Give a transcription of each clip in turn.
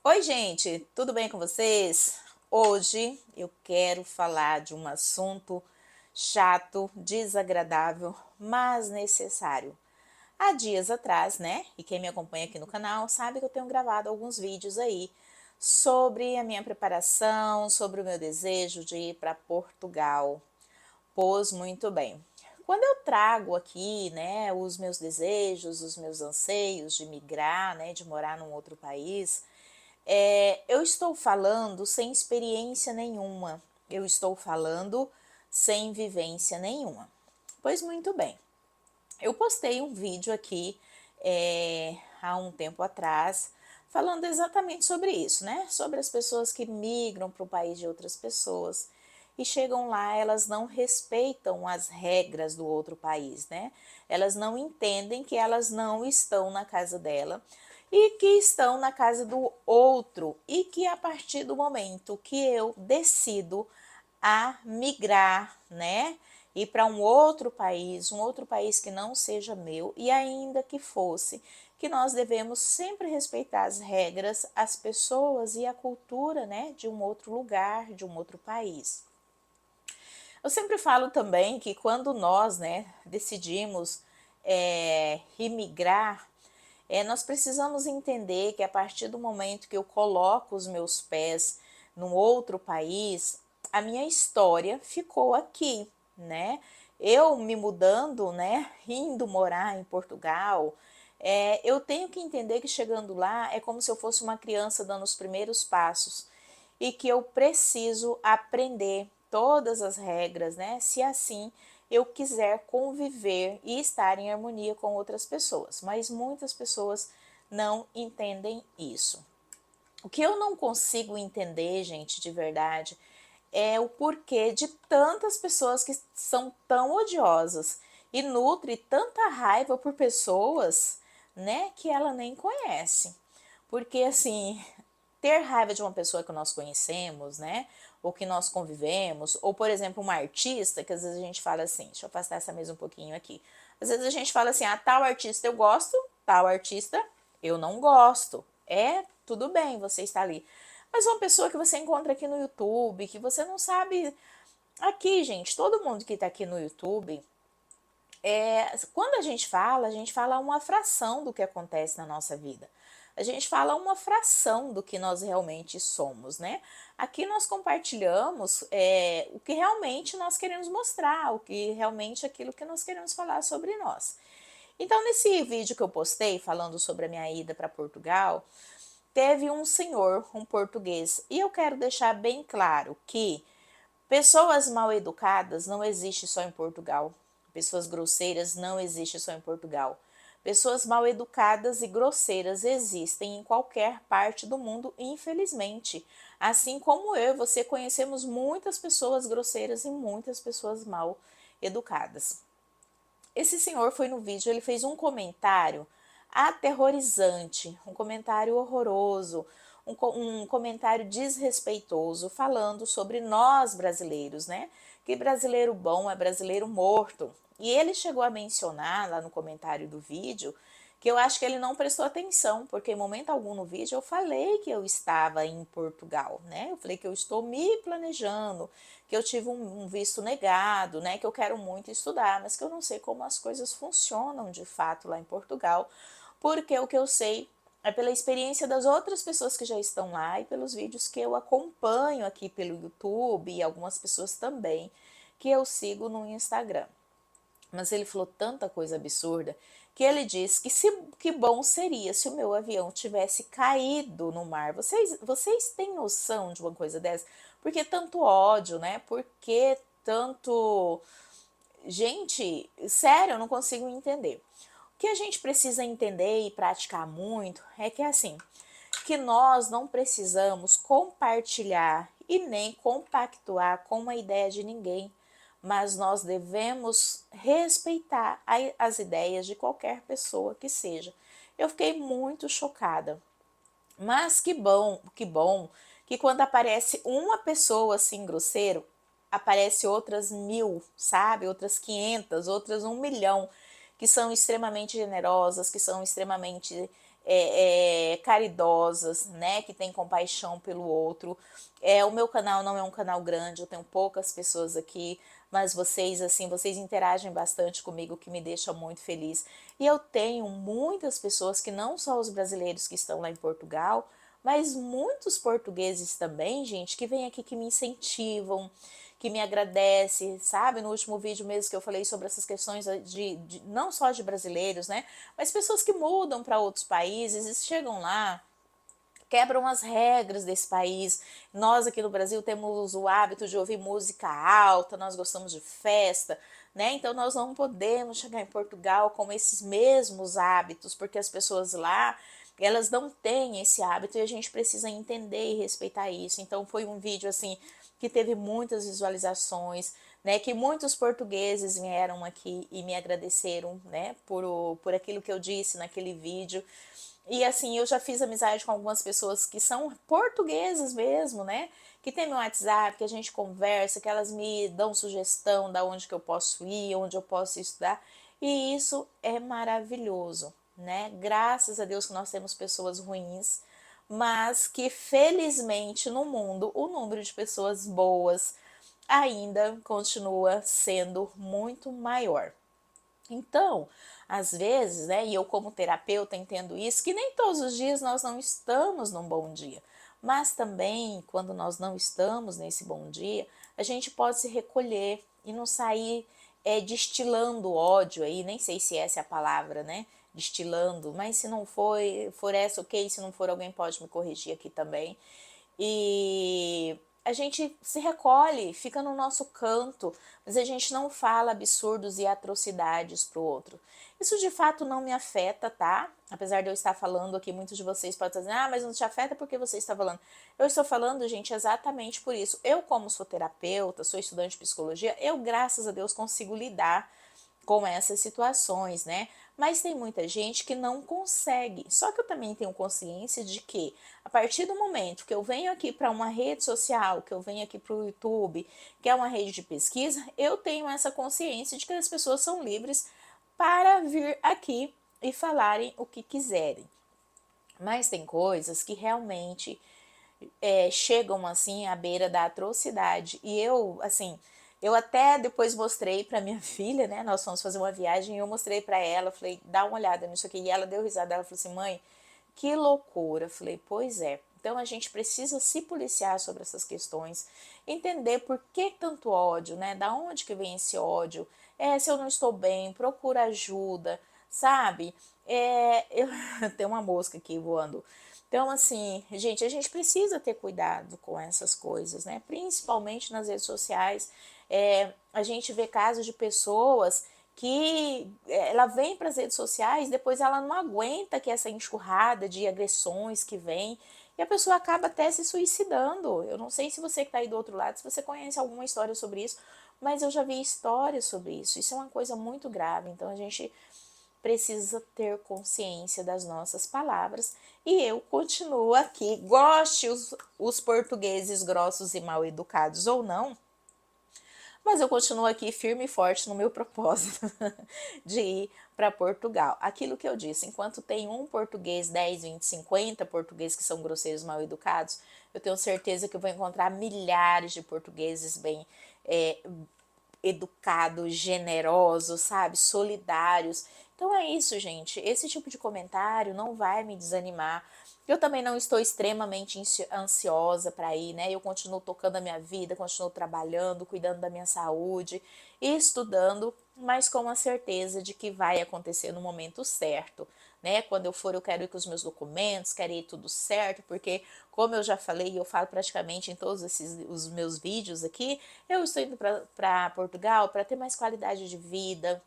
Oi, gente, tudo bem com vocês? Hoje eu quero falar de um assunto chato, desagradável, mas necessário. Há dias atrás, né? E quem me acompanha aqui no canal sabe que eu tenho gravado alguns vídeos aí sobre a minha preparação, sobre o meu desejo de ir para Portugal. Pois muito bem. Quando eu trago aqui, né, os meus desejos, os meus anseios de migrar, né, de morar num outro país, eu estou falando sem experiência nenhuma, eu estou falando sem vivência nenhuma. Pois muito bem, eu postei um vídeo aqui há um tempo atrás, falando exatamente sobre isso, né? Sobre as pessoas que migram para o país de outras pessoas e chegam lá, elas não respeitam as regras do outro país, né? Elas não entendem que elas não estão na casa dela e que estão na casa do outro e que a partir do momento que eu decido a migrar, né? Ir para um outro país que não seja meu, e ainda que fosse, que nós devemos sempre respeitar as regras, as pessoas e a cultura, né, de um outro lugar, de um outro país. Eu sempre falo também que quando nós, né, decidimos imigrar, nós precisamos entender que a partir do momento que eu coloco os meus pés num outro país, a minha história ficou aqui, né? Eu me mudando, né, indo morar em Portugal, eu tenho que entender que chegando lá é como se eu fosse uma criança dando os primeiros passos e que eu preciso aprender todas as regras, né? Se assim eu quiser conviver e estar em harmonia com outras pessoas, mas muitas pessoas não entendem isso. O que eu não consigo entender, gente, de verdade, é o porquê de tantas pessoas que são tão odiosas e nutre tanta raiva por pessoas, né, que ela nem conhece. Porque assim, ter raiva de uma pessoa que nós conhecemos, né, ou que nós convivemos, ou por exemplo, uma artista, que às vezes a gente fala assim, deixa eu afastar essa mesa um pouquinho aqui. Às vezes a gente fala assim, ah, tal artista eu gosto, tal artista eu não gosto. Tudo bem, você está ali. Mas uma pessoa que você encontra aqui no YouTube, que você não sabe. Aqui, gente, todo mundo que está aqui no YouTube, quando a gente fala uma fração do que acontece na nossa vida. A gente fala uma fração do que nós realmente somos, né? Aqui nós compartilhamos o que realmente nós queremos mostrar, o que realmente aquilo que nós queremos falar sobre nós. Então, nesse vídeo que eu postei falando sobre a minha ida para Portugal, teve um senhor, um português, e eu quero deixar bem claro que pessoas mal educadas não existem só em Portugal. Pessoas grosseiras não existem só em Portugal. Pessoas mal educadas e grosseiras existem em qualquer parte do mundo, infelizmente. Assim como eu e você conhecemos muitas pessoas grosseiras e muitas pessoas mal educadas. Esse senhor foi no vídeo, ele fez um comentário aterrorizante, um comentário horroroso, um comentário desrespeitoso, falando sobre nós brasileiros, né? Que brasileiro bom é brasileiro morto. E ele chegou a mencionar lá no comentário do vídeo que eu acho que ele não prestou atenção, porque em momento algum no vídeo eu falei que eu estava em Portugal, né? Eu falei que eu estou me planejando, que eu tive um visto negado, né? Que eu quero muito estudar, mas que eu não sei como as coisas funcionam de fato lá em Portugal, porque o que eu sei é pela experiência das outras pessoas que já estão lá e pelos vídeos que eu acompanho aqui pelo YouTube e algumas pessoas também que eu sigo no Instagram. Mas ele falou tanta coisa absurda que ele disse que bom seria se o meu avião tivesse caído no mar. Vocês têm noção de uma coisa dessa? Por que tanto ódio, né? Por que tanto. Gente, sério, eu não consigo entender. O que a gente precisa entender e praticar muito é que assim, que nós não precisamos compartilhar e nem compactuar com uma ideia de ninguém, mas nós devemos respeitar as ideias de qualquer pessoa que seja. Eu fiquei muito chocada, mas que bom que quando aparece uma pessoa assim grosseiro, aparece outras 1000, sabe? Outras 500, outras 1 milhão, que são extremamente generosas, que são extremamente caridosas, né, que têm compaixão pelo outro. O meu canal não é um canal grande, eu tenho poucas pessoas aqui, mas vocês, assim, vocês interagem bastante comigo, o que me deixa muito feliz. E eu tenho muitas pessoas que não só os brasileiros que estão lá em Portugal, mas muitos portugueses também, gente, que vêm aqui que me incentivam, que me agradece, sabe? No último vídeo mesmo que eu falei sobre essas questões de não só de brasileiros, né? Mas pessoas que mudam para outros países e chegam lá, quebram as regras desse país. Nós aqui no Brasil temos o hábito de ouvir música alta, nós gostamos de festa, né? Então nós não podemos chegar em Portugal com esses mesmos hábitos, porque as pessoas lá, elas não têm esse hábito e a gente precisa entender e respeitar isso. Então foi um vídeo assim que teve muitas visualizações, né, que muitos portugueses vieram aqui e me agradeceram, né, por aquilo que eu disse naquele vídeo. E assim, eu já fiz amizade com algumas pessoas que são portuguesas mesmo, né? Que tem meu WhatsApp, que a gente conversa, que elas me dão sugestão da onde que eu posso ir, onde eu posso estudar. E isso é maravilhoso, né? Graças a Deus que nós temos pessoas ruins, mas que felizmente no mundo o número de pessoas boas ainda continua sendo muito maior. Então, às vezes, né, e eu como terapeuta entendo isso, que nem todos os dias nós não estamos num bom dia, mas também quando nós não estamos nesse bom dia, a gente pode se recolher e não sair destilando ódio aí, nem sei se essa é a palavra, né, destilando, mas se não for essa, ok, se não for alguém pode me corrigir aqui também, e a gente se recolhe, fica no nosso canto, mas a gente não fala absurdos e atrocidades pro outro. Isso de fato não me afeta, tá? Apesar de eu estar falando aqui, muitos de vocês podem dizer, ah, mas não te afeta porque você está falando. Eu estou falando, gente, exatamente por isso. Eu, como sou terapeuta, sou estudante de psicologia, eu, graças a Deus, consigo lidar com essas situações, né? Mas tem muita gente que não consegue. Só que eu também tenho consciência de que a partir do momento que eu venho aqui para uma rede social, que eu venho aqui para o YouTube, que é uma rede de pesquisa, eu tenho essa consciência de que as pessoas são livres para vir aqui e falarem o que quiserem. Mas tem coisas que realmente chegam assim à beira da atrocidade. E eu, assim, eu até depois mostrei para minha filha, né? Nós fomos fazer uma viagem e eu mostrei para ela, falei, dá uma olhada nisso aqui. E ela deu risada, ela falou assim, mãe, que loucura. Eu falei, pois é. Então a gente precisa se policiar sobre essas questões, entender por que tanto ódio, né? Da onde que vem esse ódio? Se eu não estou bem, procura ajuda, sabe? Eu tem uma mosca aqui voando. Então, assim, gente, a gente precisa ter cuidado com essas coisas, né? Principalmente nas redes sociais. A gente vê casos de pessoas que ela vem para as redes sociais, depois ela não aguenta que essa enxurrada de agressões que vem, e a pessoa acaba até se suicidando. Eu não sei se você que está aí do outro lado, se você conhece alguma história sobre isso, mas eu já vi histórias sobre isso. Isso é uma coisa muito grave, então a gente precisa ter consciência das nossas palavras. E eu continuo aqui, goste os portugueses grossos e mal educados ou não, mas eu continuo aqui firme e forte no meu propósito de ir para Portugal. Aquilo que eu disse, enquanto tem um português, 10, 20, 50 portugueses que são grosseiros, mal educados, eu tenho certeza que eu vou encontrar milhares de portugueses bem educados, generosos, sabe, solidários. Então é isso, gente. Esse tipo de comentário não vai me desanimar. Eu também não estou extremamente ansiosa para ir, né? Eu continuo tocando a minha vida, continuo trabalhando, cuidando da minha saúde e estudando, mas com a certeza de que vai acontecer no momento certo, né? Quando eu for, eu quero ir com os meus documentos, quero ir tudo certo, porque, como eu já falei, eu falo praticamente em todos os meus vídeos aqui, eu estou indo para Portugal para ter mais qualidade de vida,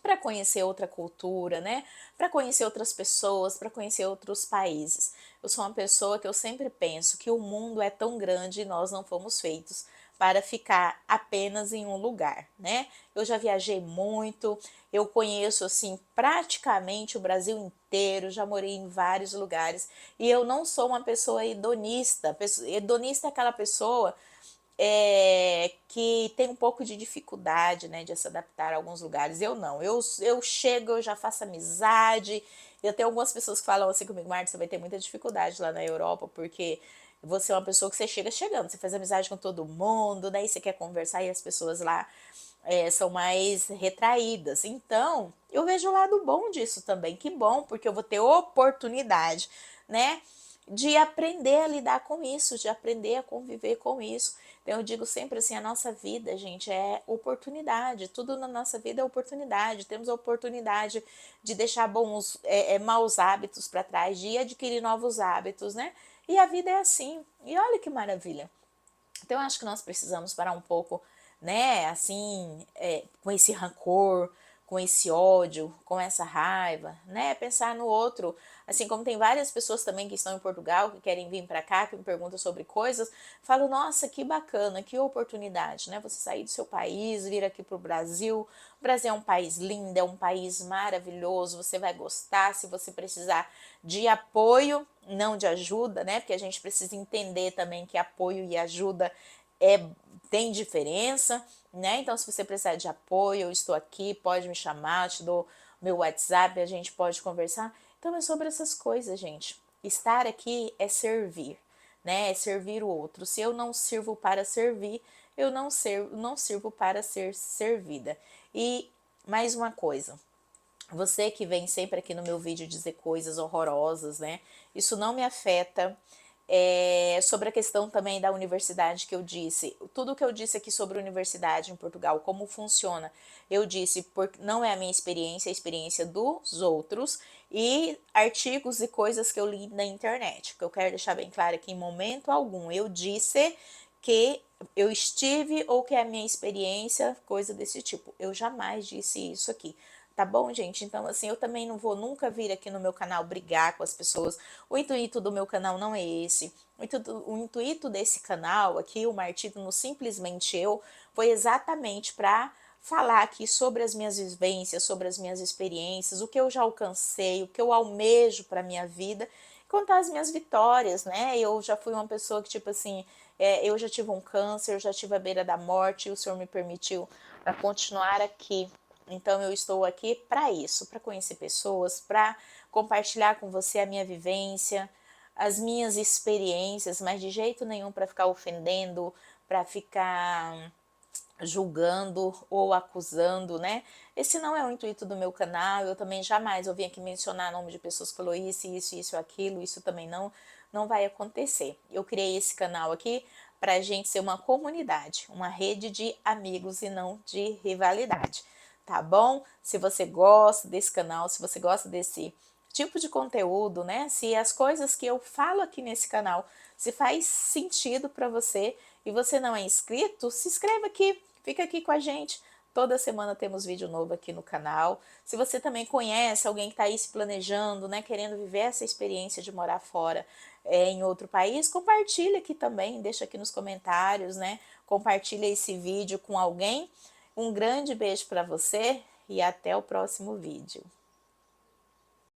para conhecer outra cultura, né? Para conhecer outras pessoas, para conhecer outros países. Eu sou uma pessoa que eu sempre penso que o mundo é tão grande e nós não fomos feitos para ficar apenas em um lugar, né? Eu já viajei muito, eu conheço assim praticamente o Brasil inteiro, já morei em vários lugares e eu não sou uma pessoa hedonista. Hedonista é aquela pessoa que tem um pouco de dificuldade, né, de se adaptar a alguns lugares. Eu não, eu chego, eu já faço amizade, Eu tenho algumas pessoas que falam assim comigo: Marta, você vai ter muita dificuldade lá na Europa, porque você é uma pessoa que você chega chegando, você faz amizade com todo mundo, daí você quer conversar e as pessoas lá são mais retraídas. Então, eu vejo o lado bom disso também. Que bom, porque eu vou ter oportunidade, né, de aprender a lidar com isso, de aprender a conviver com isso. Então, eu digo sempre assim: a nossa vida, gente, é oportunidade. Tudo na nossa vida é oportunidade. Temos a oportunidade de deixar maus hábitos para trás, de adquirir novos hábitos, né? E a vida é assim. E olha que maravilha. Então, eu acho que nós precisamos parar um pouco, né, assim, com esse rancor, com esse ódio, com essa raiva, né, pensar no outro. Assim como tem várias pessoas também que estão em Portugal, que querem vir para cá, que me perguntam sobre coisas, falo: nossa, que bacana, que oportunidade, né, você sair do seu país, vir aqui para o Brasil. O Brasil é um país lindo, é um país maravilhoso, você vai gostar. Se você precisar de apoio, não de ajuda, né, porque a gente precisa entender também que apoio e ajuda é, tem diferença, né? Então, se você precisar de apoio, eu estou aqui, pode me chamar, te dou meu WhatsApp, a gente pode conversar. Então, é sobre essas coisas, gente. Estar aqui é servir, né? É servir o outro. Se eu não sirvo para servir, eu não sirvo para ser servida. E mais uma coisa, você que vem sempre aqui no meu vídeo dizer coisas horrorosas, né? Isso não me afeta. Sobre a questão também da universidade que eu disse, tudo que eu disse aqui sobre a universidade em Portugal, como funciona, eu disse porque não é a minha experiência, é a experiência dos outros e artigos e coisas que eu li na internet, que eu quero deixar bem claro que em momento algum eu disse que eu estive ou que é a minha experiência, coisa desse tipo. Eu jamais disse isso aqui. Tá bom, gente? Então, assim, eu também não vou nunca vir aqui no meu canal brigar com as pessoas. O intuito do meu canal não é esse. O intuito desse canal aqui, o Martino no Simplesmente Eu, foi exatamente para falar aqui sobre as minhas vivências, sobre as minhas experiências, o que eu já alcancei, o que eu almejo para minha vida, contar as minhas vitórias, né? Eu já fui uma pessoa que, tipo assim, eu já tive um câncer, eu já tive à beira da morte, e o Senhor me permitiu continuar aqui. Então eu estou aqui para isso, para conhecer pessoas, para compartilhar com você a minha vivência, as minhas experiências, mas de jeito nenhum para ficar ofendendo, para ficar julgando ou acusando, né? Esse não é o intuito do meu canal. Eu também jamais ouvi aqui mencionar nome de pessoas que falou isso, aquilo. Isso também não vai acontecer. Eu criei esse canal aqui para a gente ser uma comunidade, uma rede de amigos e não de rivalidade, tá bom? Se você gosta desse canal, se você gosta desse tipo de conteúdo, né? Se as coisas que eu falo aqui nesse canal se faz sentido para você e você não é inscrito, se inscreva aqui, fica aqui com a gente. Toda semana temos vídeo novo aqui no canal. Se você também conhece alguém que está aí se planejando, né, querendo viver essa experiência de morar fora em outro país, compartilha aqui também, deixa aqui nos comentários, né? Compartilha esse vídeo com alguém. Um grande beijo para você e até o próximo vídeo.